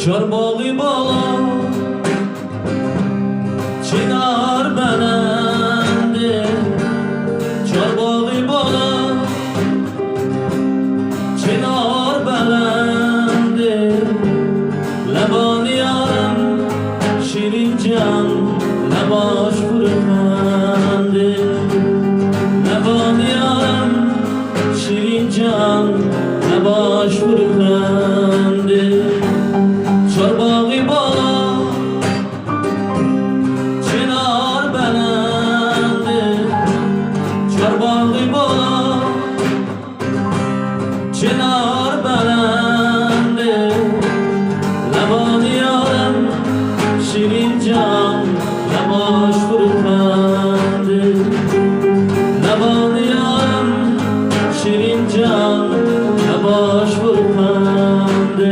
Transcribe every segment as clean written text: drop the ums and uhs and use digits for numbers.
چارباغی بالا چنار بلنده، چارباغی بالا چنار بلنده، لبان یارم شیرین جان لباش پرخنده، لبان یارم شیرین جان لباش پرخنده. چارباغی بالا چنار بلنده، چارباغی بالا چنار بلنده، لبان یارم شیرین جان لباش پرخنده، لبان یارم شیرین جان لباش پرخنده.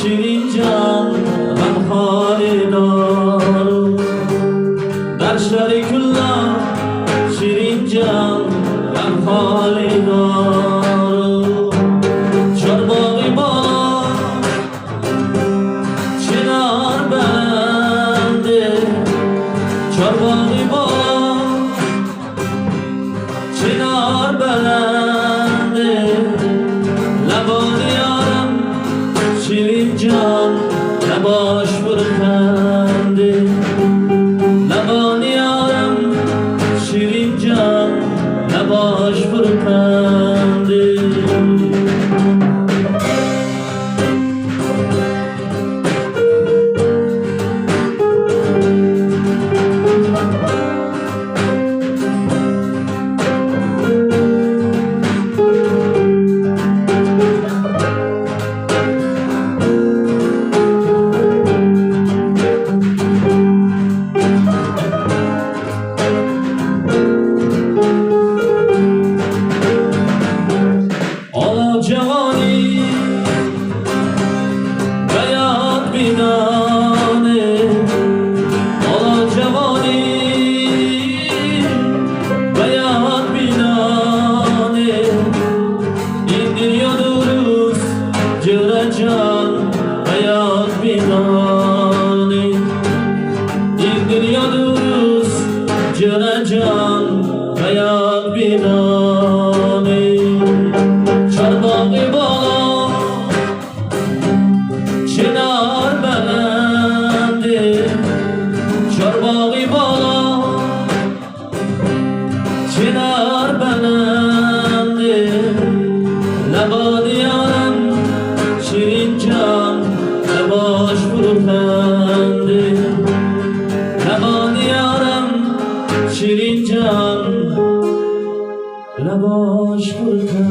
شیرین جان غمخواری دارو، در شریک الله شیرین جان غمخواری دارو. چارباغی بالا چنار بلنده، چارباغی بالا چنار بلنده، لبان یارم شیرین جان لباش پرخنده، لبان یارم شیرین جان لباش پرخنده. جوانی بیاد بینانه، حالا جوانی بیاد بینانه، این دنیا درست جره جان بیاد بینانه، این دنیا درست جره جان بیاد بینانه. چارباغی بالا چنار بلنده، چارباغی بالا چنار بلنده، لبان یارم شیرین جان لباش پرخنده، لبان یارم شیرین جان لباش پرخنده.